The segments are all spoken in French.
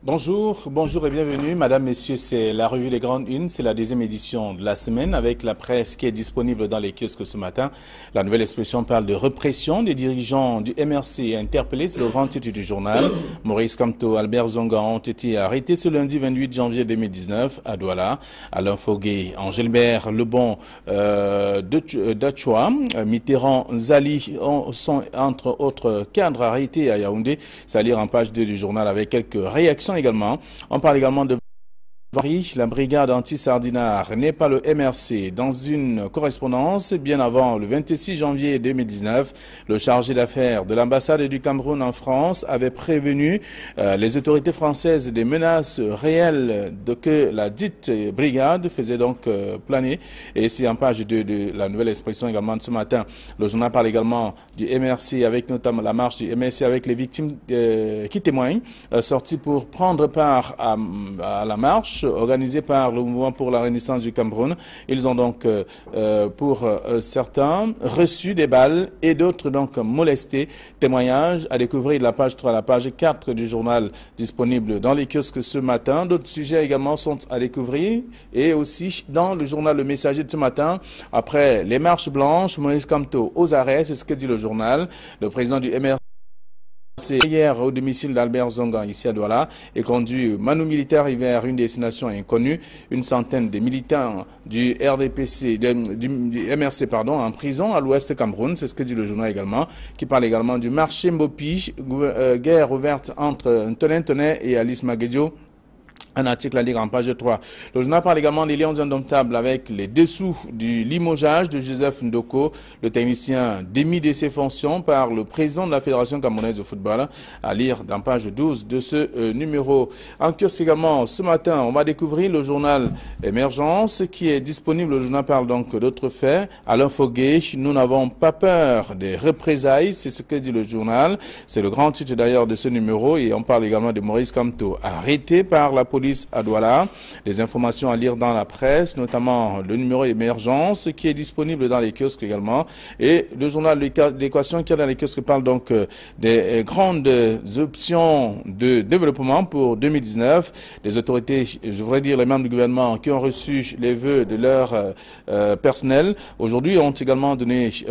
Bonjour et bienvenue. Madame, Messieurs, c'est la revue Les Grandes Unes. C'est la deuxième édition de la semaine avec la presse qui est disponible dans les kiosques ce matin. La nouvelle expression parle de répression des dirigeants du MRC interpellés. C'est le grand titre du journal. Maurice Kamto, Albert Zonga ont été arrêtés ce lundi 28 janvier 2019 à Douala. Alain Foguet, Angélbert Lebon d'Achua, Mitterrand, Zali sont entre autres cadres arrêtés à Yaoundé. C'est à lire en page 2 du journal avec quelques réactions également. On parle également de la brigade anti-sardinard n'est pas le MRC. Dans une correspondance, bien avant le 26 janvier 2019, le chargé d'affaires de l'ambassade du Cameroun en France avait prévenu les autorités françaises des menaces réelles que la dite brigade faisait donc planer. Et c'est en page 2 de la nouvelle expression également de ce matin. Le journal parle également du MRC avec notamment la marche du MRC avec les victimes qui témoignent, sorties pour prendre part à la marche organisé par le mouvement pour la renaissance du Cameroun. Ils ont donc, pour certains, reçu des balles et d'autres donc molestés. Témoignages à découvrir de la page 3 à la page 4 du journal disponible dans les kiosques ce matin. D'autres sujets également sont à découvrir et aussi dans le journal Le Messager de ce matin. Après les marches blanches, Maurice Kamto aux arrêts, c'est ce que dit le journal. Le président du MRC c'est hier au domicile d'Albert Zonga ici à Douala et conduit Manu militaire vers une destination inconnue. Une centaine de militants du RDPC, du MRC en prison à l'ouest Cameroun. C'est ce que dit le journal également, qui parle également du marché Mbopi, guerre ouverte entre Tonen et Alice Maguedio. Un article à lire en page 3. Le journal parle également des Lions indomptables avec les dessous du limogeage de Joseph Ndoko, le technicien démis de ses fonctions par le président de la Fédération camerounaise de football, à lire dans page 12 de ce numéro. En kiosque également, ce matin, on va découvrir le journal Émergence qui est disponible. Le journal parle donc d'autres faits. Alain Foguet, nous n'avons pas peur des représailles, c'est ce que dit le journal. C'est le grand titre d'ailleurs de ce numéro et on parle également de Maurice Kamto, arrêté par la police à Douala. Des informations à lire dans la presse, notamment le numéro Émergence qui est disponible dans les kiosques également. Et le journal L'Équation qui est dans les kiosques parle donc des grandes options de développement pour 2019. Les autorités, je voudrais dire les membres du gouvernement qui ont reçu les vœux de leur personnel, aujourd'hui ont également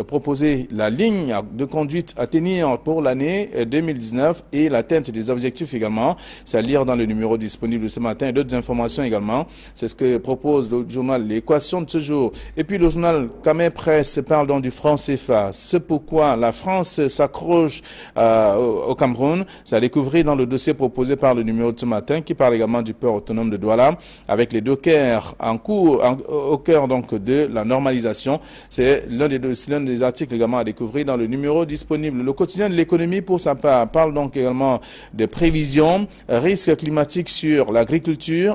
proposé la ligne de conduite à tenir pour l'année 2019 et l'atteinte des objectifs également. C'est à lire dans le numéro disponible ce matin et d'autres informations également. C'est ce que propose le journal L'Équation de ce jour. Et puis le journal Camer Presse parle donc du franc CFA. C'est pourquoi la France s'accroche au Cameroun. C'est à découvrir dans le dossier proposé par le numéro de ce matin qui parle également du port autonome de Douala avec les dockers en cours au cœur donc de la normalisation. C'est l'un des articles également à découvrir dans le numéro disponible. Le quotidien de l'économie pour sa part parle donc également des prévisions, risques climatiques sur l'agriculture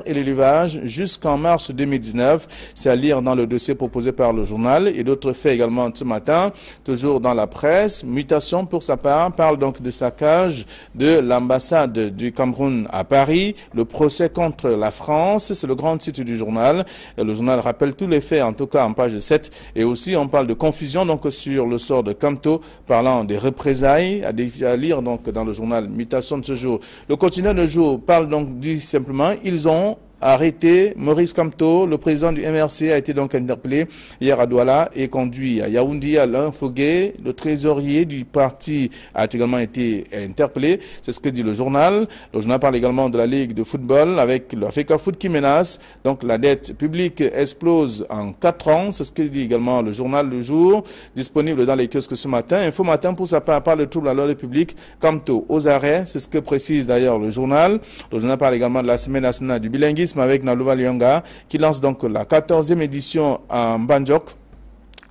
et l'élevage jusqu'en mars 2019. C'est à lire dans le dossier proposé par le journal et d'autres faits également ce matin. Toujours dans la presse, Mutation pour sa part parle donc de saccage de l'ambassade du Cameroun à Paris. Le procès contre la France, c'est le grand titre du journal. Et le journal rappelle tous les faits, en tout cas en page 7. Et aussi on parle de confusion donc sur le sort de Kamto, parlant des représailles à lire donc dans le journal Mutation de ce jour. Le quotidien de jour parle donc du simplement, ils ont arrêté Maurice Kamto, le président du MRC a été donc interpellé hier à Douala et conduit à Yaoundé. Alain Foguet, le trésorier du parti, a également été interpellé. C'est ce que dit le journal. Le journal parle également de la Ligue de football avec l'Africa Foot qui menace. Donc la dette publique explose en 4 ans. C'est ce que dit également le journal Le Jour, disponible dans les kiosques ce matin. Info Matin pour sa part parle de trouble à l'ordre public. Kamto aux arrêts, c'est ce que précise d'ailleurs le journal. Le journal parle également de la semaine nationale du bilinguisme avec Nalouva Lyonga qui lance donc la 14e édition en Banjok.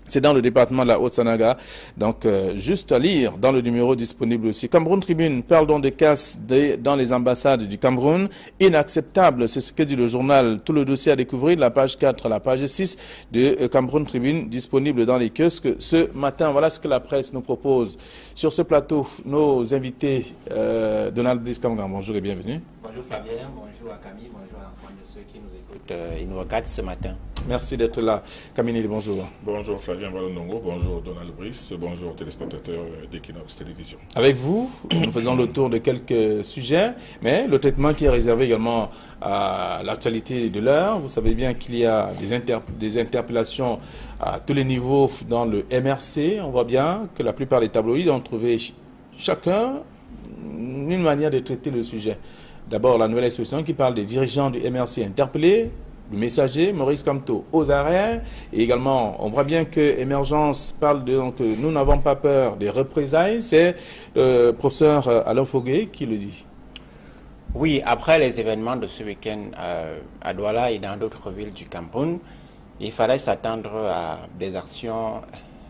C'est dans le département de la Haute-Sanaga. Donc, juste à lire dans le numéro disponible aussi. Cameroun Tribune parle donc des casse dans les ambassades du Cameroun. Inacceptable, c'est ce que dit le journal. Tout le dossier à découvrir de la page 4 à la page 6 de Cameroun Tribune, disponible dans les kiosques ce matin. Voilà ce que la presse nous propose. Sur ce plateau, nos invités, Donald Bliskamga, bonjour et bienvenue. Bonjour. bonjour Fabien, bonjour à Camille, bonjour à l'ensemble de ceux qui nous écoutent et nous regardent ce matin. Merci d'être là. Camille, bonjour. Bonjour Flavien Valonongo, bonjour Donald Brice, bonjour téléspectateurs d'Equinox Télévision. Avec vous, nous faisons le tour de quelques sujets, mais le traitement qui est réservé également à l'actualité de l'heure. Vous savez bien qu'il y a des interpellations à tous les niveaux dans le MRC. On voit bien que la plupart des tabloïds ont trouvé chacun une manière de traiter le sujet. D'abord, la nouvelle expression qui parle des dirigeants du MRC interpellés, le messager, Maurice Kamto, aux arrêts. Et également, on voit bien que Émergence parle de donc, nous n'avons pas peur des représailles. C'est le professeur Alain Foguet qui le dit. Oui, après les événements de ce week-end à Douala et dans d'autres villes du Cameroun, il fallait s'attendre à des actions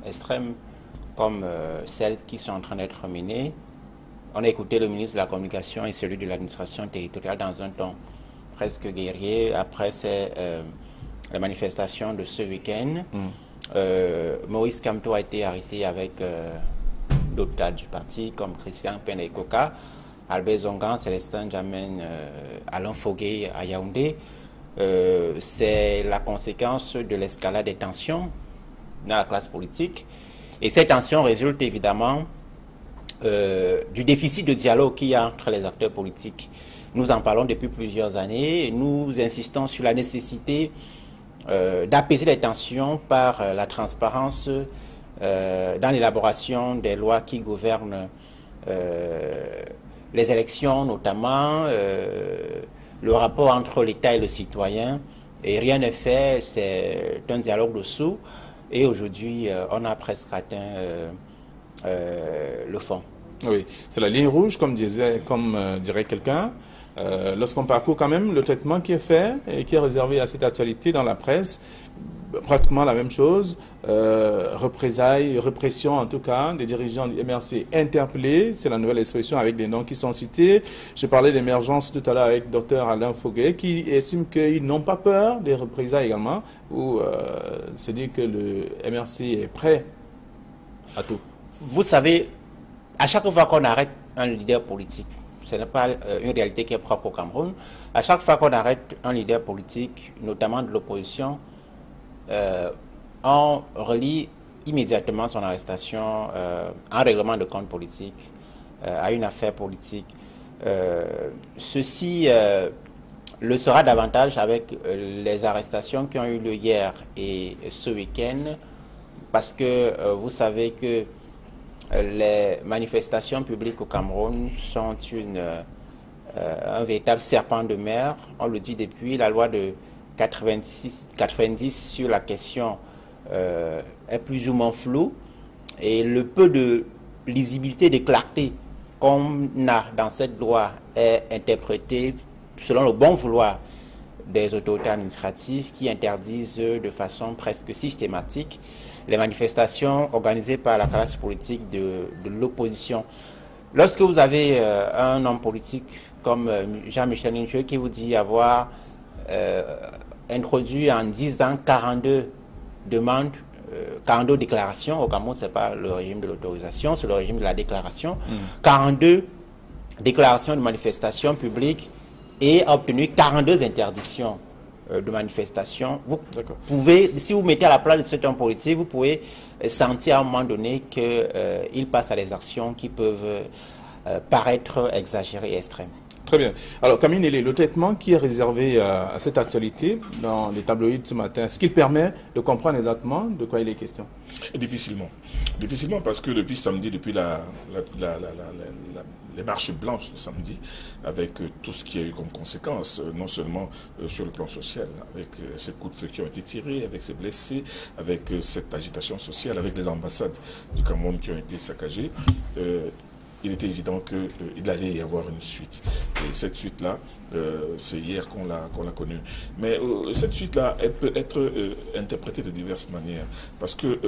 extrêmes comme celles qui sont en train d'être menées. On a écouté le ministre de la Communication et celui de l'administration territoriale dans un ton presque guerrier après les manifestations de ce week-end. Maurice Kamto a été arrêté avec d'autres cadres du parti comme Christian Penekoka, Albert Zongan, Célestin Jamen, Alain Foguet à Yaoundé. C'est la conséquence de l'escalade des tensions dans la classe politique. Et ces tensions résultent évidemment du déficit de dialogue qu'il y a entre les acteurs politiques. Nous en parlons depuis plusieurs années et nous insistons sur la nécessité d'apaiser les tensions par la transparence dans l'élaboration des lois qui gouvernent les élections, notamment le rapport entre l'État et le citoyen. Et rien n'est fait, c'est un dialogue de sourds. Et aujourd'hui, on a presque atteint le fond. Oui, c'est la ligne rouge, comme dirait quelqu'un. Lorsqu'on parcourt quand même le traitement qui est fait et qui est réservé à cette actualité dans la presse, pratiquement la même chose, représailles, répression en tout cas, des dirigeants du MRC interpellés, c'est la nouvelle expression avec des noms qui sont cités. Je parlais d'émergence tout à l'heure avec Dr Alain Foguet qui estime qu'ils n'ont pas peur des représailles également, ou c'est dire que le MRC est prêt à tout. Vous savez, à chaque fois qu'on arrête un leader politique, ce n'est pas une réalité qui est propre au Cameroun, à chaque fois qu'on arrête un leader politique, notamment de l'opposition, on relie immédiatement son arrestation à un règlement de compte politique, à une affaire politique. Ceci le sera davantage avec les arrestations qui ont eu lieu hier et ce week-end, parce que vous savez que les manifestations publiques au Cameroun sont un véritable serpent de mer. On le dit depuis la loi de 90 sur la question est plus ou moins floue. Et le peu de lisibilité, de clarté qu'on a dans cette loi est interprété selon le bon vouloir des autorités administratives qui interdisent de façon presque systématique les manifestations organisées par la classe politique de l'opposition. Lorsque vous avez un homme politique comme Jean-Michel Nincheux qui vous dit avoir introduit en 10 ans 42 demandes, 42 déclarations, au Cameroun ce n'est pas le régime de l'autorisation, c'est le régime de la déclaration, 42 déclarations de manifestations publiques et a obtenu 42 interdictions de manifestation. Vous pouvez, si vous mettez à la place de cet homme politique, vous pouvez sentir à un moment donné qu'il passe à des actions qui peuvent paraître exagérées et extrêmes. Très bien. Alors Camille Nélé, le traitement qui est réservé à cette actualité dans les tabloïds ce matin, est-ce qu'il permet de comprendre exactement de quoi il est question? Difficilement. Difficilement parce que depuis samedi, depuis les marches blanches de samedi, avec tout ce qu'il y a eu comme conséquence, non seulement sur le plan social, avec ces coups de feu qui ont été tirés, avec ces blessés, avec cette agitation sociale, avec les ambassades du Cameroun qui ont été saccagées, il était évident qu'il allait y avoir une suite. Et cette suite-là, c'est hier qu'on l'a connue. Mais cette suite-là, elle peut être interprétée de diverses manières. Parce que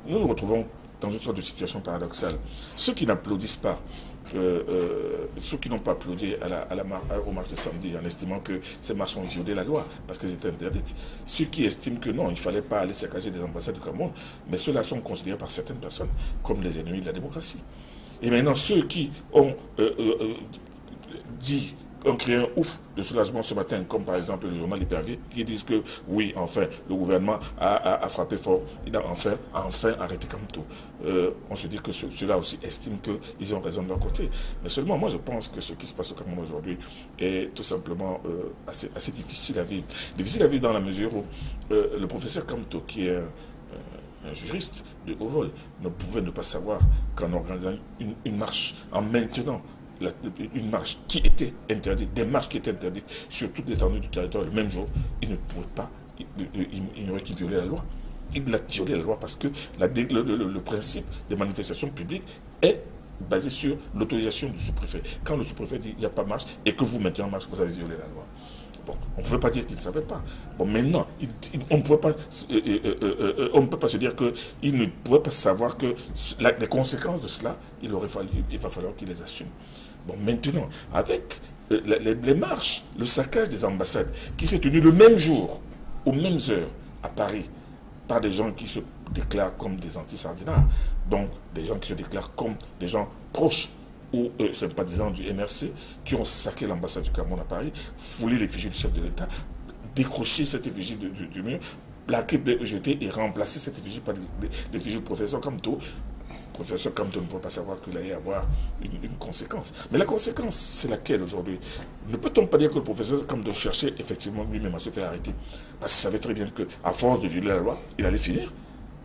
nous nous retrouvons dans une sorte de situation paradoxale. Ceux qui n'applaudissent pas, ceux qui n'ont pas applaudi aux marches de samedi en estimant que ces marches ont violé la loi parce qu'elles étaient interdites. Ceux qui estiment que non, il ne fallait pas aller saccager des ambassades du Cameroun, mais ceux-là sont considérés par certaines personnes comme les ennemis de la démocratie. Et maintenant, ceux qui ont dit ont créé un ouf de soulagement ce matin, comme par exemple le journal Hypervieux, qui disent que oui, enfin, le gouvernement a frappé fort, il a enfin arrêté Kamto. On se dit que ceux-là aussi estiment qu'ils ont raison de leur côté. Mais seulement, moi je pense que ce qui se passe au Cameroun aujourd'hui est tout simplement assez difficile à vivre. Difficile à vivre dans la mesure où le professeur Kamto, qui est un juriste de haut vol, ne pouvait ne pas savoir qu'en organisant une marche, en maintenant une marche qui était interdite, des marches qui étaient interdites sur toute l'étendue du territoire le même jour, il ne pouvait pas ignorer qu'il violait la loi. Il a violé la loi parce que le principe des manifestations publiques est basé sur l'autorisation du sous-préfet. Quand le sous-préfet dit qu'il n'y a pas de marche et que vous mettez en marche, vous avez violé la loi. Bon, on ne pouvait pas dire qu'il ne savait pas. Bon, maintenant, on ne peut pas se dire qu'il ne pouvait pas savoir que les conséquences de cela, il va falloir qu'il les assume. Bon, maintenant, avec les marches, le saccage des ambassades, qui s'est tenu le même jour, aux mêmes heures, à Paris, par des gens qui se déclarent comme des anti-sardinards, donc des gens qui se déclarent comme des gens proches ou sympathisants du MRC, qui ont saqué l'ambassade du Cameroun à Paris, foulé l'effigie du chef de l'État, décroché cette effigie du mur, plaqué, jeté et remplacé cette effigie par l'effigie du professeur Kamto. Le professeur Kamto ne peut pas savoir qu'il allait avoir une conséquence. Mais la conséquence, c'est laquelle aujourd'hui? Ne peut-on pas dire que le professeur Kamto cherchait effectivement lui-même à se faire arrêter? Parce qu'il savait très bien qu'à force de violer la loi, il allait finir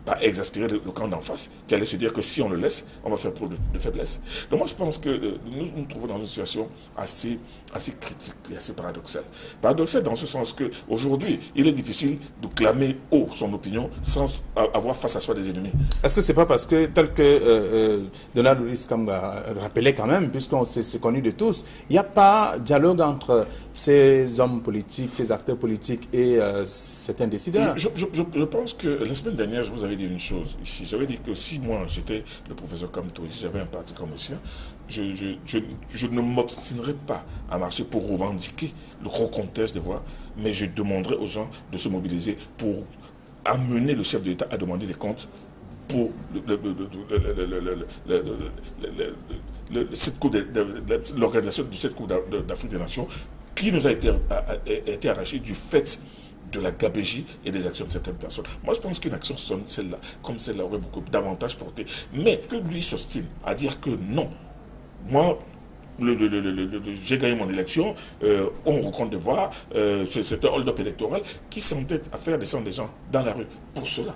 par exaspérer le camp d'en face, qui allait se dire que si on le laisse, on va faire preuve de faiblesse. Donc moi je pense que nous nous trouvons dans une situation assez critique et assez paradoxale. Paradoxale dans ce sens qu'aujourd'hui, il est difficile de clamer haut son opinion sans avoir face à soi des ennemis. Est-ce que c'est pas parce que, tel que Donald Louis Kamba rappelait quand même, puisqu'on c'est connu de tous, il n'y a pas de dialogue entre ces hommes politiques, ces acteurs politiques et certains décideurs? Je pense que la semaine dernière, je vous avais dit une chose ici. J'avais dit que si moi j'étais le professeur Kamto, si j'avais un parti comme le sien, je ne m'obstinerais pas à marcher pour revendiquer le gros comptage des voix, mais je demanderais aux gens de se mobiliser pour amener le chef de l'État à demander des comptes pour l'organisation de cette Coupe d'Afrique des Nations qui nous a été arrachée du fait de la gabégie et des actions de certaines personnes. Moi, je pense qu'une action celle-là, comme celle-là, aurait beaucoup davantage porté. Mais que lui s'obstine à dire que non, moi, j'ai gagné mon élection, on recompte des voix, c'est un hold-up électoral qui s'entête à faire descendre des gens dans la rue pour cela.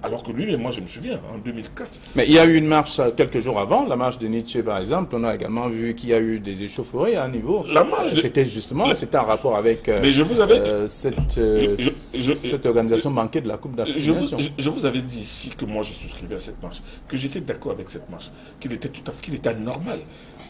Alors que lui, moi je me souviens, en 2004... Mais il y a eu une marche quelques jours avant, la marche de Nietzsche par exemple, on a également vu qu'il y a eu des échauffourées à un niveau. La marche... C'était justement, c'était en rapport avec mais je vous avais... cette organisation manquée de la Coupe d'Afrique des Nations. Je vous avais dit ici que moi je souscrivais à cette marche, que j'étais d'accord avec cette marche, qu'il était anormal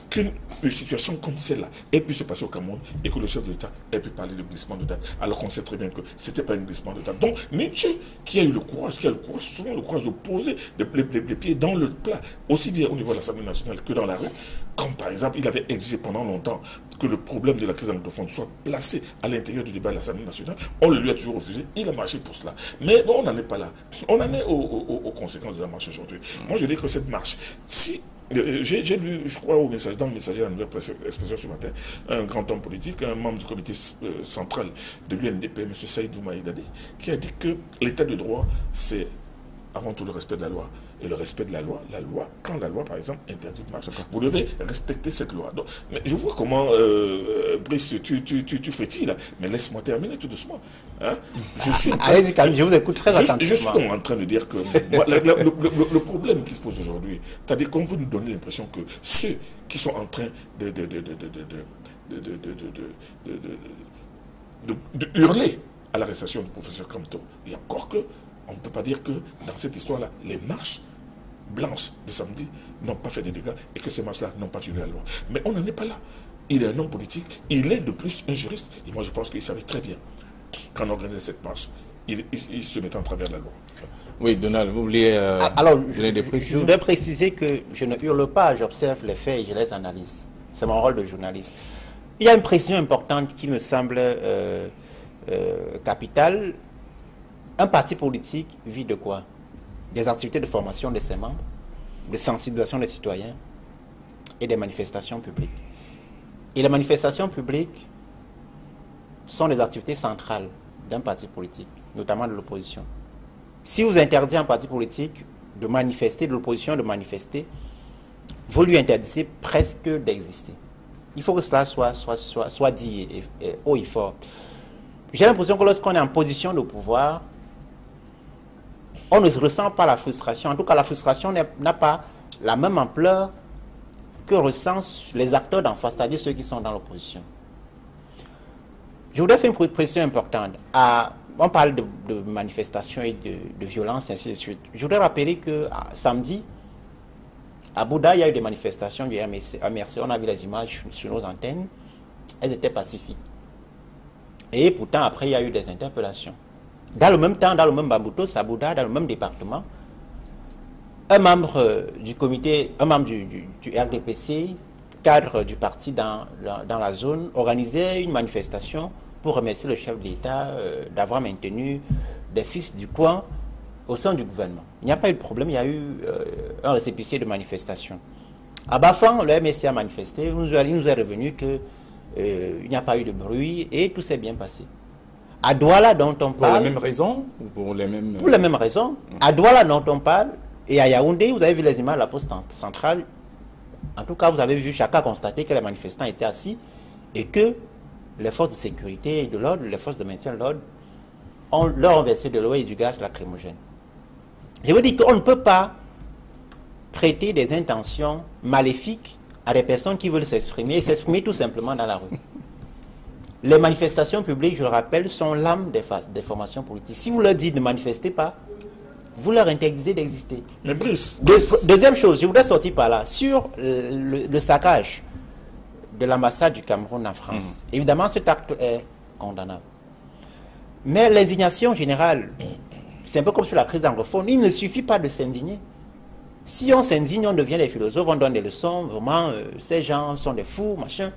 qu'une situation comme celle-là ait pu se passer au Cameroun et que le chef de l'État ait pu parler de glissement de date, alors qu'on sait très bien que ce n'était pas un glissement de date. Donc, Nietzsche, qui a eu le courage, souvent le courage de poser les pieds dans le plat, aussi bien au niveau de l'Assemblée nationale que dans la rue, comme par exemple, il avait exigé pendant longtemps que le problème de la crise anglophone soit placé à l'intérieur du débat de l'Assemblée nationale, on le lui a toujours refusé, il a marché pour cela. Mais bon, on n'en est pas là. On en est aux conséquences de la marche aujourd'hui. Moi, je dis que cette marche, si... J'ai lu, je crois, dans le messager de la Nouvelle Expression ce matin, un grand homme politique, un membre du comité central de l'UNDP, M. Saïdou Maïdadi, qui a dit que l'état de droit, c'est avant tout le respect de la loi. Et le respect de la loi, quand la loi, par exemple, interdit de marche, vous devez respecter cette loi. Donc, mais je vois comment, Brice, tu frétilles là, mais laisse-moi terminer tout doucement. Hein? Allez-y, je vous écoute très attentivement. Je suis donc en train de dire que moi, le problème qui se pose aujourd'hui, c'est-à-dire qu'on vous nous donne l'impression que ceux qui sont en train de hurler à l'arrestation du professeur Kamto, et encore que, on ne peut pas dire que dans cette histoire-là, les marches blanches de samedi n'ont pas fait de dégâts et que ces marches-là n'ont pas violé la loi. Mais on n'en est pas là. Il est un homme politique, il est de plus un juriste. Et moi, je pense qu'il savait très bien qu'en organisant cette marche, il se mettait en travers de la loi. Oui, Donald, vous vouliez alors, je voudrais préciser que je ne hurle pas, j'observe les faits et je les analyse. C'est mon rôle de journaliste. Il y a une précision importante qui me semble capitale. Un parti politique vit de quoi? Des activités de formation de ses membres, de sensibilisation des citoyens et des manifestations publiques. Et les manifestations publiques sont des activités centrales d'un parti politique, notamment de l'opposition. Si vous interdisez un parti politique de manifester, de l'opposition de manifester, vous lui interdisez presque d'exister. Il faut que cela soit dit haut et fort. J'ai l'impression que lorsqu'on est en position de pouvoir, on ne ressent pas la frustration. En tout cas, la frustration n'a pas la même ampleur que ressentent les acteurs d'en face, c'est-à-dire ceux qui sont dans l'opposition. Je voudrais faire une précision importante. On parle de manifestations et de violence, ainsi de suite. Je voudrais rappeler que samedi, à Bouddha, il y a eu des manifestations du MRC. On a vu les images sur nos antennes. Elles étaient pacifiques. Et pourtant, après, il y a eu des interpellations. Dans le même temps, dans le même Bambouto, à Bouddha, dans le même département, un membre du comité, un membre du RDPC, cadre du parti dans la zone, organisait une manifestation pour remercier le chef de l'État d'avoir maintenu des fils du coin au sein du gouvernement. Il n'y a pas eu de problème, il y a eu un récépissé de manifestation. À Bafang, le MSC a manifesté, il nous est revenu qu'il n'y a pas eu de bruit et tout s'est bien passé. À Douala, dont on parle... Pour les mêmes raisons ou pour les mêmes... Pour les mêmes raisons. À Douala, dont on parle, et à Yaoundé, vous avez vu les images de la poste centrale. En tout cas, vous avez vu, chacun a constaté que les manifestants étaient assis et que les forces de sécurité et de l'ordre, les forces de maintien de l'ordre, leur ont versé de l'eau et du gaz lacrymogène. Je veux dire qu'on ne peut pas prêter des intentions maléfiques à des personnes qui veulent s'exprimer et s'exprimer tout simplement dans la rue. Les manifestations publiques, je le rappelle, sont l'âme des formations politiques. Si vous leur dites ne manifestez pas, vous leur interdisez d'exister. Mais Brice, Deuxième chose, je voudrais sortir par là, sur le saccage de l'ambassade du Cameroun en France. Évidemment, cet acte est condamnable. Mais l'indignation générale, c'est un peu comme sur la crise anglophone, il ne suffit pas de s'indigner. Si on s'indigne, on devient des philosophes, on donne des leçons, vraiment, ces gens sont des fous, machin.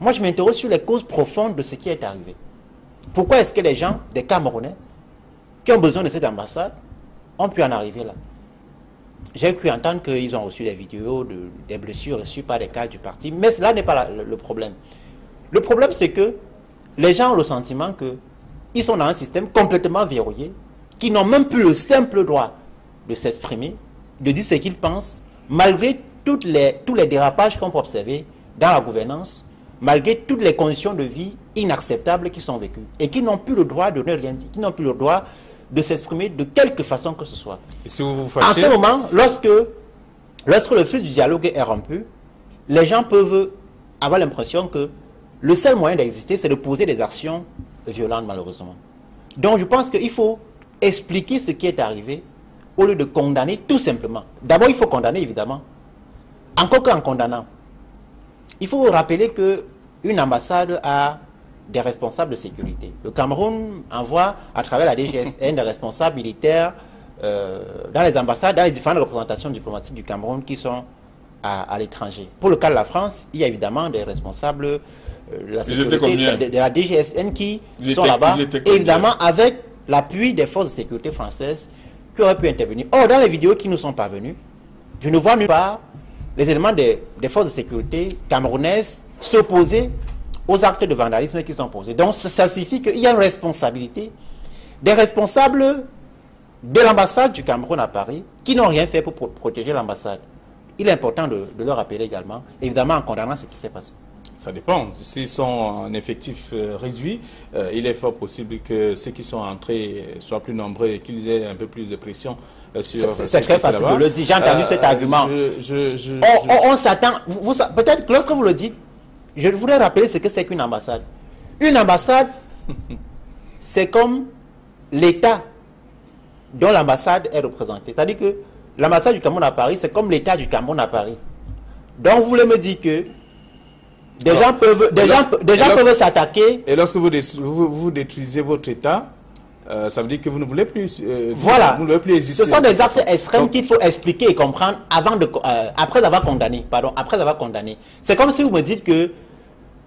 Moi, je m'interroge sur les causes profondes de ce qui est arrivé. Pourquoi est-ce que les gens, des Camerounais, qui ont besoin de cette ambassade, ont pu en arriver là? J'ai cru entendre qu'ils ont reçu des vidéos, des blessures reçues par des cadres du parti, mais cela n'est pas le problème. Le problème, c'est que les gens ont le sentiment qu'ils sont dans un système complètement verrouillé, qui n'ont même plus le simple droit de s'exprimer, de dire ce qu'ils pensent, malgré tous les dérapages qu'on peut observer dans la gouvernance, malgré toutes les conditions de vie inacceptables qui sont vécues, et qui n'ont plus le droit de ne rien dire, qui n'ont plus le droit de s'exprimer de quelque façon que ce soit. Et si vous vous fâchez... En ce moment, lorsque le fil du dialogue est rompu, les gens peuvent avoir l'impression que le seul moyen d'exister, c'est de poser des actions violentes, malheureusement. Donc je pense qu'il faut expliquer ce qui est arrivé au lieu de condamner tout simplement. D'abord, il faut condamner, évidemment. Encore qu'en condamnant, il faut rappeler qu'une ambassade a des responsables de sécurité. Le Cameroun envoie à travers la DGSN des responsables militaires dans les ambassades, dans les différentes représentations diplomatiques du Cameroun qui sont à l'étranger. Pour le cas de la France, il y a évidemment des responsables de la sécurité de la DGSN qui sont là-bas, évidemment avec l'appui des forces de sécurité françaises qui auraient pu intervenir. Or, dans les vidéos qui nous sont parvenues, je ne vois nulle part les éléments des forces de sécurité camerounaises s'opposer aux actes de vandalisme qui sont posés. Donc, ça signifie qu'il y a une responsabilité des responsables de l'ambassade du Cameroun à Paris qui n'ont rien fait pour protéger l'ambassade. Il est important de le rappeler également, évidemment en condamnant ce qui s'est passé. Ça dépend. S'ils sont en effectif réduit, il est fort possible que ceux qui sont entrés soient plus nombreux et qu'ils aient un peu plus de pression sur... C'est très facile de le dire. J'ai entendu cet argument. On s'attend... Peut-être que lorsque vous le dites, je voudrais rappeler ce que c'est qu'une ambassade. Une ambassade, c'est comme l'État dont l'ambassade est représentée. C'est-à-dire que l'ambassade du Cameroun à Paris, c'est comme l'État du Cameroun à Paris. Donc vous voulez me dire que des gens peuvent s'attaquer. Et lorsque vous détruisez votre État, ça veut dire que vous ne voulez plus, voilà. Vous ne voulez plus exister. Ce sont des actes extrêmes qu'il faut expliquer et comprendre après avoir condamné. Après avoir condamné. C'est comme si vous me dites que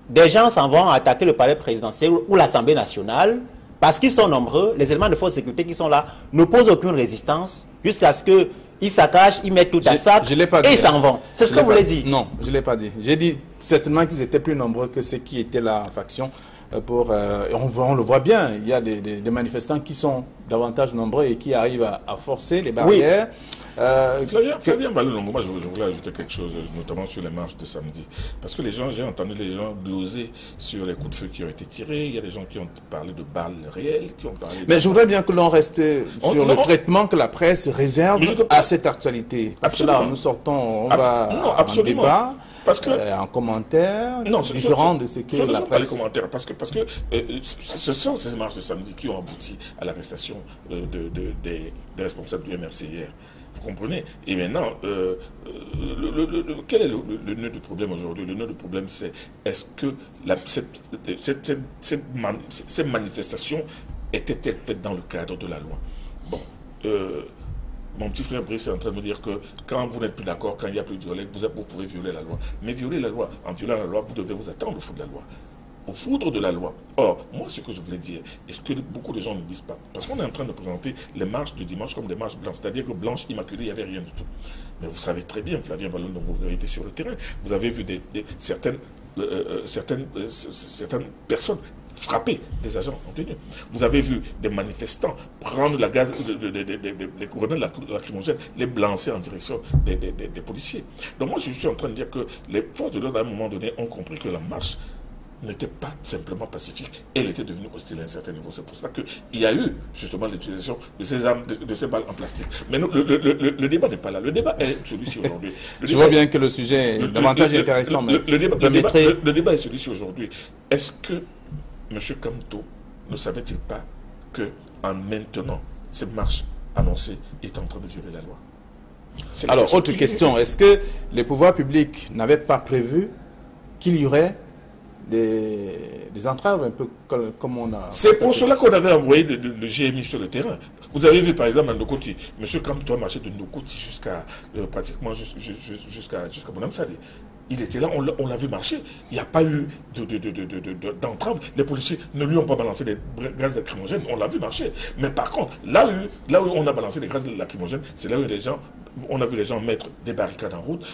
des gens s'en vont attaquer le palais présidentiel ou l'Assemblée nationale parce qu'ils sont nombreux. Les éléments de force de sécurité qui sont là n'opposent aucune résistance jusqu'à ce que ils saccagent, ils mettent tout à sac et ils s'en vont. C'est ce que vous voulez dire? Non, je ne l'ai pas dit. J'ai dit certainement qu'ils étaient plus nombreux que ceux qui étaient là en faction. On le voit bien, il y a des manifestants qui sont davantage nombreux et qui arrivent à forcer les barrières. Flavien Ballon, moi je voulais ajouter quelque chose, notamment sur les marches de samedi. Parce que j'ai entendu les gens gloser sur les coups de feu qui ont été tirés. Il y a des gens qui ont parlé de balles réelles, qui ont parlé... Mais je voudrais bien que l'on reste sur le traitement que la presse réserve à cette actualité. Parce que là, nous sortons, on va en débat. Parce que, en commentaire, différent de ce que la presse... pas les commentaires, parce que ce sont ces marches de samedi qui ont abouti à l'arrestation des responsables du MRC hier. Vous comprenez? Et maintenant, quel est le nœud du problème aujourd'hui? Le nœud du problème, c'est est-ce que ces manifestations étaient-elles faites dans le cadre de la loi? Bon, mon petit frère Brice est en train de me dire que quand vous n'êtes plus d'accord, quand il n'y a plus de dialogue, vous pouvez violer la loi. Mais violer la loi, en violant la loi, vous devez vous attendre au foudre de la loi. Au foudre de la loi. Or, moi, ce que je voulais dire, et ce que beaucoup de gens ne disent pas, parce qu'on est en train de présenter les marches de dimanche comme des marches blanches, c'est-à-dire que blanche, immaculée, il n'y avait rien du tout. Mais vous savez très bien, Flavien Ballon, donc vous avez été sur le terrain, vous avez vu certaines personnes frapper des agents en tenue. Vous avez vu des manifestants prendre la gaz, les couronnets lacrymogènes, les balancer en direction des policiers. Donc moi, je suis en train de dire que les forces de l'ordre, à un moment donné, ont compris que la marche n'était pas simplement pacifique, elle était devenue hostile à un certain niveau. C'est pour cela qu'il y a eu justement l'utilisation de ces armes, de ces balles en plastique. Mais non, le débat n'est pas là. Le débat est celui-ci aujourd'hui. Je vois bien que le sujet est davantage intéressant. Le débat est celui-ci aujourd'hui. Est-ce que M. Kamto ne savait-il pas qu'en maintenant ces marches annoncées, il est en train de violer la loi? Alors, autre question. Est-ce que les pouvoirs publics n'avaient pas prévu qu'il y aurait des entraves, un peu comme on a... C'est pour cela qu'on avait envoyé le GMI sur le terrain. Vous avez vu par exemple à Nokoti, M. Kamto a marché de Nokoti jusqu'à pratiquement jusqu'à Bonamsadi. Il était là, on l'a vu marcher. Il n'y a pas eu d'entrave. Les policiers ne lui ont pas balancé des gaz lacrymogènes. On l'a vu marcher. Mais par contre, là où on a balancé des gaz lacrymogènes, c'est là où on a vu les gens mettre des barricades en route.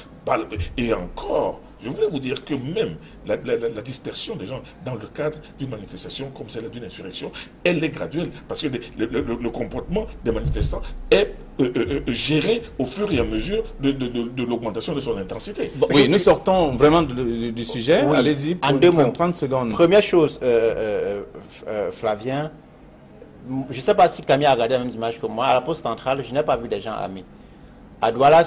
Et encore, je voulais vous dire que même la dispersion des gens dans le cadre d'une manifestation comme celle d'une insurrection, elle est graduelle. Parce que le comportement des manifestants est géré au fur et à mesure de l'augmentation de son intensité. Bon, oui, nous sortons vraiment du sujet. Oui, allez-y, pour en 2 mots. 30 secondes. Première chose, Flavien, je ne sais pas si Camille a regardé la même image que moi. À la poste centrale, je n'ai pas vu des gens armés. À Douala,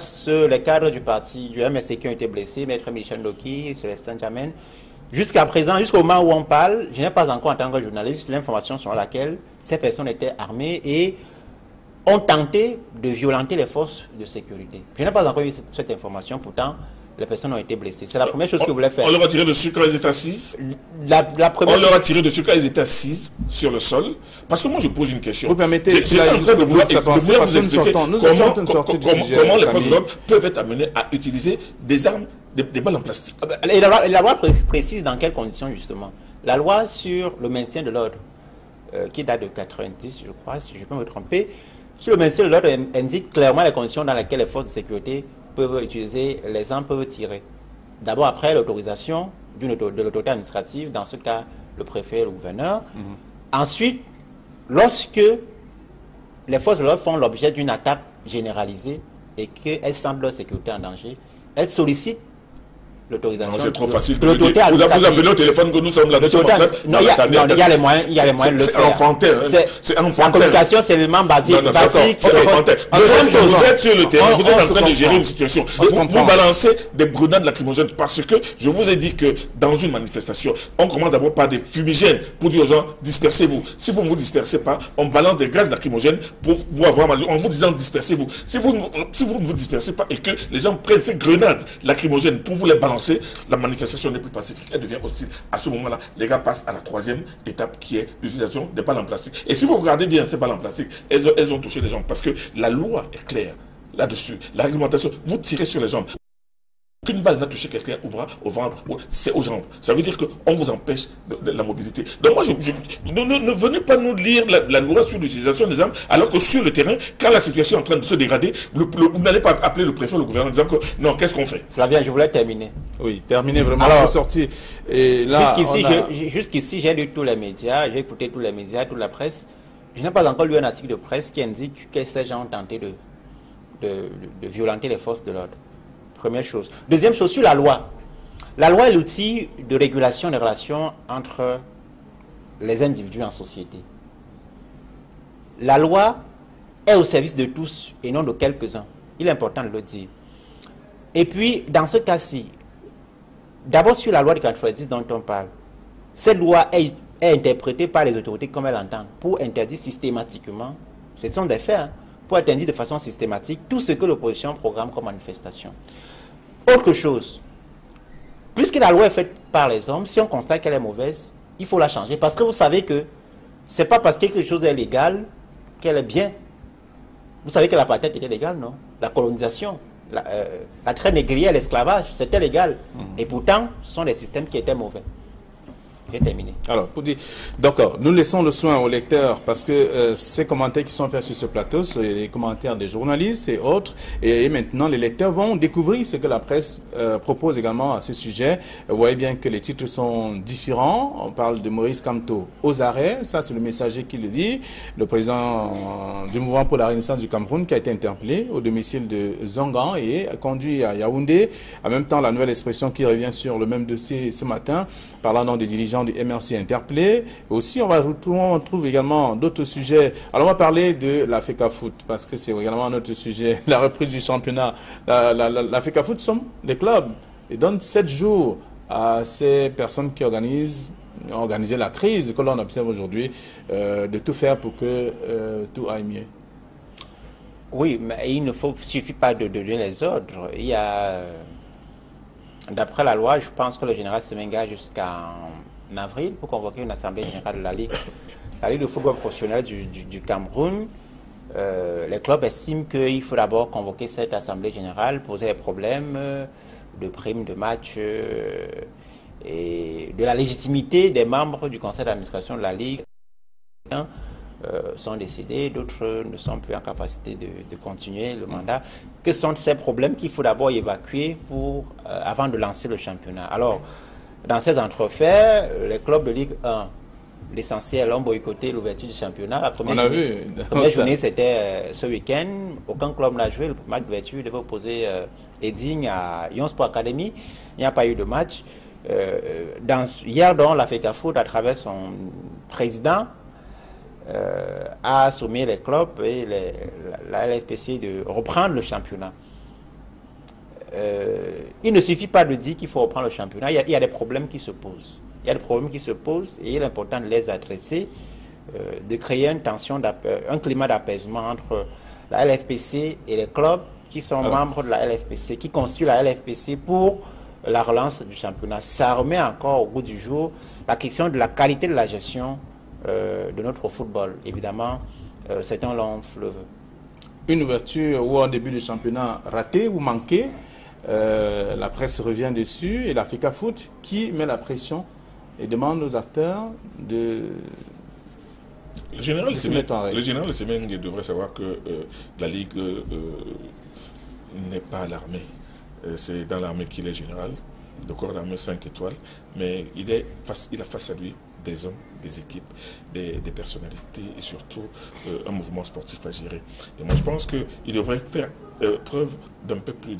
les cadres du parti, du MSC qui ont été blessés, Maître Michel Ndoki, Célestin Djamène, jusqu'à présent, jusqu'au moment où on parle, je n'ai pas encore en tant que journaliste l'information sur laquelle ces personnes étaient armées et ont tenté de violenter les forces de sécurité. Je n'ai pas encore eu cette information, pourtant les personnes ont été blessées. C'est la première chose que je voulais faire. On leur a tiré dessus quand elles étaient assises. On leur a tiré dessus quand elles étaient assises sur le sol. Parce que moi je pose une question. Vous permettez, j'étais en train de vouloir vous expliquer comment les forces de l'ordre peuvent être amenées à utiliser des armes, des balles en plastique. Et la loi précise dans quelles conditions justement. La loi sur le maintien de l'ordre, qui date de 90, je crois, si je peux me tromper, sur le maintien de l'ordre indique clairement les conditions dans lesquelles les forces de sécurité peuvent utiliser les armes, peuvent tirer. D'abord après l'autorisation de l'autorité administrative, dans ce cas le préfet et le gouverneur. Ensuite, lorsque les forces de l'ordre font l'objet d'une attaque généralisée et qu'elles sentent leur sécurité en danger, elles sollicitent l'autorisation. C'est trop facile de le dire. Vous appelez au téléphone que nous sommes là. Non, il y a les moyens de le faire. C'est enfantin. C'est enfantin. La communication, c'est l'élément basique. C'est enfantin. Vous êtes sur le terrain, vous êtes en train de gérer une situation. Vous balancez des grenades lacrymogènes parce que je vous ai dit que dans une manifestation, on commence d'abord par des fumigènes pour dire aux gens dispersez-vous. Si vous ne vous dispersez pas, on balance des gaz lacrymogènes pour vous avoir mal en vous disant dispersez-vous. Si vous ne vous dispersez pas et que les gens prennent ces grenades lacrymogènes pour vous les balancer, la manifestation n'est plus pacifique, elle devient hostile. À ce moment-là, les gars passent à la 3e étape qui est l'utilisation des balles en plastique. Et si vous regardez bien ces balles en plastique, elles ont touché les gens parce que la loi est claire là-dessus. La réglementation, vous tirez sur les gens. qu'une balle n'a touché quelqu'un au bras, au ventre, c'est aux jambes. Ça veut dire qu'on vous empêche de la mobilité. Donc moi, ne venez pas nous lire la loi sur l'utilisation des armes, alors que sur le terrain, quand la situation est en train de se dégrader, vous n'allez pas appeler le préfet, le gouvernement, en disant que non, qu'est-ce qu'on fait? Flavien, je voulais terminer. Oui, terminer vraiment alors, sortir. Et là, jusqu'ici, j'ai lu tous les médias, j'ai écouté tous les médias, toute la presse. Je n'ai pas encore lu un article de presse qui indique que ces gens ont tenté de violenter les forces de l'ordre. Première chose. Deuxième chose, sur la loi. La loi est l'outil de régulation des relations entre les individus en société. La loi est au service de tous et non de quelques-uns. Il est important de le dire. Et puis, dans ce cas-ci, d'abord sur la loi de 90 dont on parle, cette loi est interprétée par les autorités comme elles l'entendent pour interdire systématiquement, ce sont des faits, hein, pour interdire de façon systématique tout ce que l'opposition programme comme manifestation. Autre chose, puisque la loi est faite par les hommes, si on constate qu'elle est mauvaise, il faut la changer. Parce que vous savez que ce n'est pas parce que quelque chose est légal qu'elle est bien. Vous savez que l'apartheid était légal, non? La colonisation, la traite négrière, l'esclavage, c'était légal. Et pourtant, ce sont des systèmes qui étaient mauvais. J'ai terminé. Alors, pour dire, d'accord, nous laissons le soin aux lecteurs parce que ces commentaires qui sont faits sur ce plateau, c'est les commentaires des journalistes et autres. Et maintenant, les lecteurs vont découvrir ce que la presse propose également à ce sujet. Vous voyez bien que les titres sont différents. On parle de Maurice Kamto aux arrêts. Ça, c'est le messager qui le dit. Le président du mouvement pour la renaissance du Cameroun qui a été interpellé au domicile de Zongan et conduit à Yaoundé. En même temps, la nouvelle expression qui revient sur le même dossier ce matin, parlant donc des dirigeants du MRC interpellés. Aussi, on trouve également d'autres sujets. Alors, on va parler de la FECAFOOT, parce que c'est également un autre sujet, la reprise du championnat. La FECAFOOT sont des clubs et donnent 7 jours à ces personnes qui ont organisé la crise que l'on observe aujourd'hui, de tout faire pour que tout aille mieux. Oui, mais il ne suffit pas de donner les ordres. Il y a, d'après la loi, je pense que le général Semenga jusqu'en avril pour convoquer une assemblée générale de la Ligue de football professionnel du Cameroun. Les clubs estiment qu'il faut d'abord convoquer cette assemblée générale, poser les problèmes de primes de match et de la légitimité des membres du conseil d'administration de la Ligue. Sont décédés, d'autres ne sont plus en capacité de continuer le mandat. Que sont ces problèmes qu'il faut d'abord évacuer avant de lancer le championnat? Alors, dans ces entrefaits, les clubs de Ligue 1, l'essentiel, ont boycotté l'ouverture du championnat. La première journée, c'était ce week-end. Aucun club n'a joué. Le match d'ouverture devait opposer Eding à Lyon Sport Academy. Il n'y a pas eu de match. Hier, donc, la FECAFOOT, à travers son président, a assommé les clubs et la LFPC de reprendre le championnat. Il ne suffit pas de dire qu'il faut reprendre le championnat. Il y a des problèmes qui se posent. Il y a des problèmes qui se posent et il est important de les adresser, de créer une tension, un climat d'apaisement entre la LFPC et les clubs qui sont membres de la LFPC, qui constituent la LFPC pour la relance du championnat. Ça remet encore au goût du jour la question de la qualité de la gestion de notre football. Évidemment, c'est un long fleuve. Une ouverture ou un début de championnat raté ou manqué, la presse revient dessus et la FECAFOOT qui met la pression et demande aux acteurs de... Le général Semeng devrait savoir que la Ligue n'est pas l'armée. C'est dans l'armée qu'il est général, le corps d'armée 5 étoiles, mais il a face à lui des hommes, des équipes, des personnalités et surtout un mouvement sportif à gérer. Et moi je pense qu'il devrait faire preuve d'un peu plus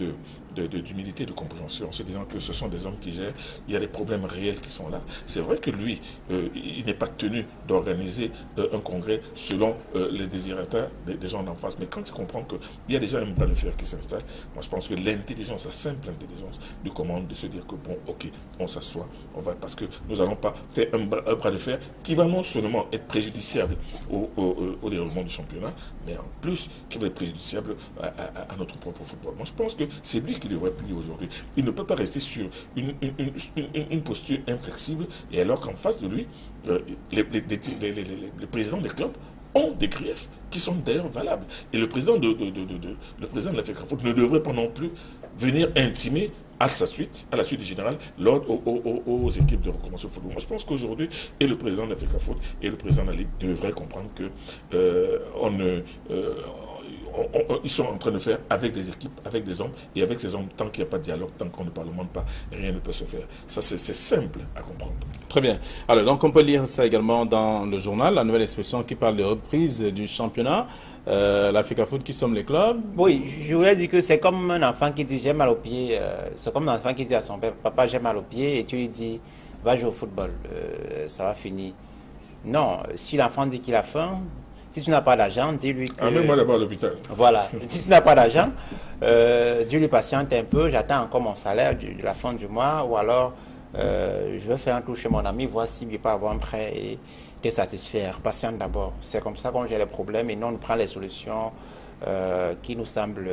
d'humilité, de compréhension, en se disant que ce sont des hommes qui gèrent, il y a des problèmes réels qui sont là. C'est vrai que lui, il n'est pas tenu d'organiser un congrès selon les désirataires des gens d'en face, mais quand il comprend qu'il y a déjà un bras de fer qui s'installe, moi je pense que l'intelligence, la simple intelligence du commande de se dire que bon, ok, on s'assoit, parce que nous n'allons pas faire un bras de fer qui va non seulement être préjudiciable au déroulement du championnat, mais en plus qui va être préjudiciable à notre propre football. Moi, je pense que c'est lui qui devrait plier aujourd'hui. Il ne peut pas rester sur une posture inflexible, et alors qu'en face de lui, les présidents des clubs ont des griefs qui sont d'ailleurs valables. Et le président de la FECAFOOT ne devrait pas non plus venir intimer à la suite du général, l'ordre aux équipes de recommencer au football. Moi, je pense qu'aujourd'hui, et le président de l'Africa Foot et le président de la Ligue devraient comprendre que ils sont en train de faire avec des équipes, avec des hommes, et avec ces hommes, tant qu'il n'y a pas de dialogue, tant qu'on ne parlemente pas, rien ne peut se faire. Ça, c'est simple à comprendre. Très bien. Alors, donc, on peut lire ça également dans le journal, la nouvelle expression qui parle de reprise du championnat. L'Africa Foot qui sommes les clubs. Oui, je voulais dire que c'est comme un enfant qui dit j'ai mal au pied. C'est comme un enfant qui dit à son père, papa j'ai mal au pied, et tu lui dis va jouer au football, ça va finir. Non, si l'enfant dit qu'il a faim, si tu n'as pas d'argent, dis-lui que... Amène-moi d'abord à l'hôpital. Voilà, si tu n'as pas d'argent, dis-lui patiente un peu, j'attends encore mon salaire de la fin du mois, ou alors je vais faire un tour chez mon ami, voir s'il ne peut pas avoir un prêt et te satisfaire. Patiente d'abord. C'est comme ça qu'on gère les problèmes et non on prend les solutions qui nous semblent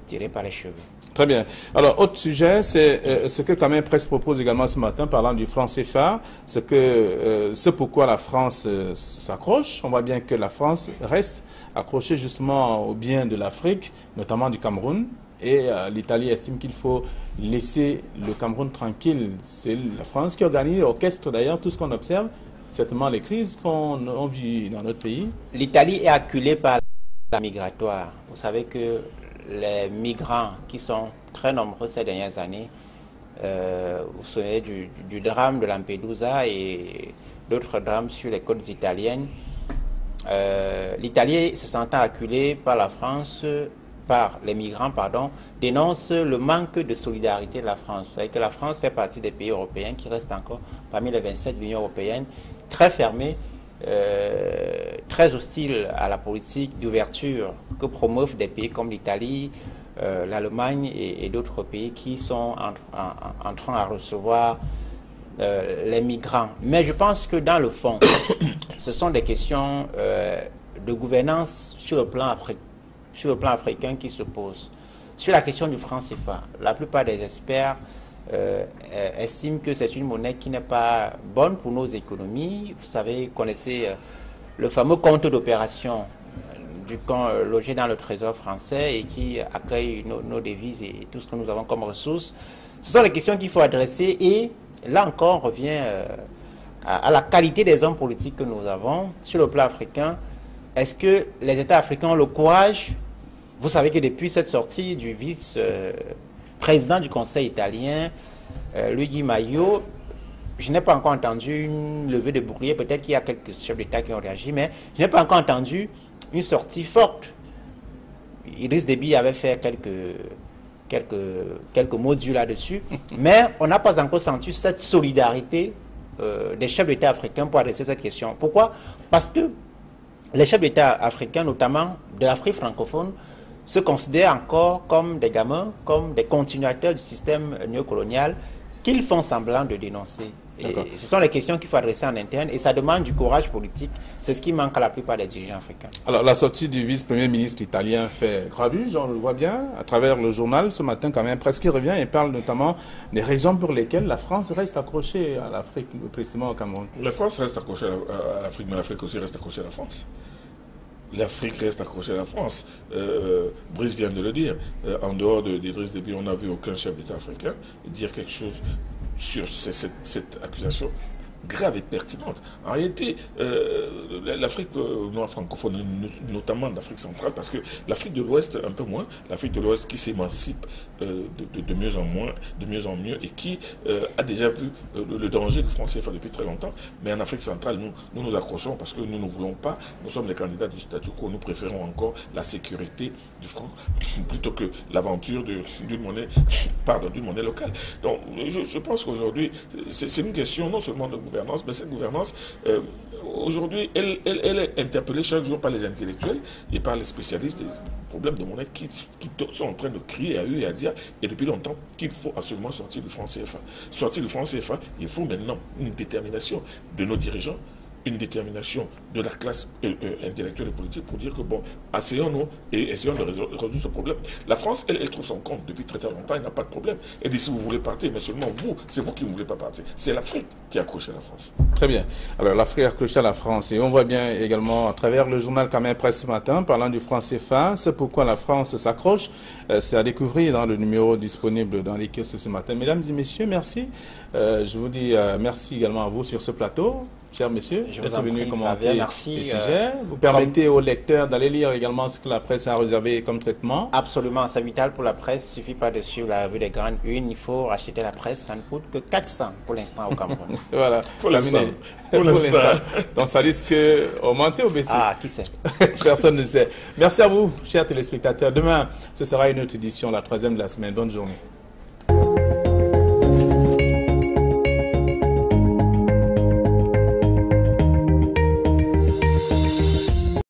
tirées par les cheveux. Très bien. Alors, autre sujet, c'est ce que quand même Presse propose également ce matin, parlant du franc CFA, c'est pourquoi la France s'accroche. On voit bien que la France reste accrochée justement au bien de l'Afrique, notamment du Cameroun, et l'Italie estime qu'il faut laisser le Cameroun tranquille. C'est la France qui organise, orchestre d'ailleurs, tout ce qu'on observe, certainement les crises qu'on vit dans notre pays. L'Italie est acculée par la migratoire. Vous savez que les migrants qui sont très nombreux ces dernières années, vous vous souvenez du drame de Lampedusa et d'autres drames sur les côtes italiennes. L'Italie, se sentant acculée par la France, par les migrants, pardon, dénonce le manque de solidarité de la France. Et que la France fait partie des pays européens qui restent encore parmi les 27 de l'Union européenne, très fermés, très hostile à la politique d'ouverture que promeuvent des pays comme l'Italie, l'Allemagne et d'autres pays qui sont en train à recevoir les migrants. Mais je pense que dans le fond, ce sont des questions de gouvernance sur le plan africain qui se posent. Sur la question du franc CFA, la plupart des experts estiment que c'est une monnaie qui n'est pas bonne pour nos économies. Vous savez, connaissez le fameux compte d'opération du camp logé dans le Trésor français et qui accueille nos devises et tout ce que nous avons comme ressources. Ce sont les questions qu'il faut adresser et là encore on revient à la qualité des hommes politiques que nous avons sur le plan africain. Est-ce que les États africains ont le courage? Vous savez que depuis cette sortie du vice-président du Conseil italien, Luigi Maio, je n'ai pas encore entendu une levée de bouclier. Peut-être qu'il y a quelques chefs d'État qui ont réagi, mais je n'ai pas encore entendu une sortie forte. Idriss Déby avait fait quelques modules là-dessus, mais on n'a pas encore senti cette solidarité des chefs d'État africains pour adresser cette question. Pourquoi? Parce que les chefs d'État africains, notamment de l'Afrique francophone, se considèrent encore comme des gamins, comme des continuateurs du système néocolonial qu'ils font semblant de dénoncer. Et ce sont les questions qu'il faut adresser en interne et ça demande du courage politique. C'est ce qui manque à la plupart des dirigeants africains. Alors la sortie du vice-premier ministre italien fait grabuge, on le voit bien, à travers le journal ce matin quand même, presque il revient et parle notamment des raisons pour lesquelles la France reste accrochée à l'Afrique, précisément au Cameroun. La France reste accrochée à l'Afrique, mais l'Afrique aussi reste accrochée à la France. L'Afrique reste accrochée à la France. Brice vient de le dire. En dehors d'Idriss Déby, on n'a vu aucun chef d'État africain dire quelque chose sur cette accusation grave et pertinente. En réalité, l'Afrique noire francophone, notamment l'Afrique centrale, parce que l'Afrique de l'Ouest, un peu moins, l'Afrique de l'Ouest qui s'émancipe de mieux en mieux, et qui a déjà vu le danger du franc CFA depuis très longtemps. Mais en Afrique centrale, nous nous accrochons parce que nous ne voulons pas, nous sommes les candidats du statu quo, nous préférons encore la sécurité du franc plutôt que l'aventure d'une monnaie locale. Donc, je pense qu'aujourd'hui, c'est une question non seulement de gouvernance, mais cette gouvernance, aujourd'hui, elle est interpellée chaque jour par les intellectuels et par les spécialistes des problèmes de monnaie qui sont en train de crier à eux et à dire, et depuis longtemps, qu'il faut absolument sortir du franc CFA. Sortir du franc CFA, il faut maintenant une détermination de nos dirigeants une détermination de la classe intellectuelle et politique pour dire que bon, asseyons-nous et essayons de résoudre ce problème. La France, elle trouve son compte depuis très longtemps, elle n'a pas de problème. Elle dit si vous voulez partir, mais seulement vous, c'est vous qui ne voulez pas partir. C'est l'Afrique qui a accroché la France. Très bien. Alors l'Afrique a accroché à la France et on voit bien également à travers le journal Camer Presse ce matin, parlant du franc CFA, c'est pourquoi la France s'accroche. C'est à découvrir dans le numéro disponible dans les kiosques ce matin. Mesdames et messieurs, merci. Je vous dis merci également à vous sur ce plateau. Chers messieurs, d'être venus commenter les sujets. Vous permettez aux lecteurs d'aller lire également ce que la presse a réservé comme traitement. Absolument, c'est vital pour la presse. Il ne suffit pas de suivre la revue des grandes unes. Il faut racheter la presse. Ça ne coûte que 400 pour l'instant au Cameroun. Voilà. Pour l'instant. Donc ça risque d'augmenter ou baisser? Ah, qui sait? Personne ne sait. Merci à vous, chers téléspectateurs. Demain, ce sera une autre édition, la 3e de la semaine. Bonne journée.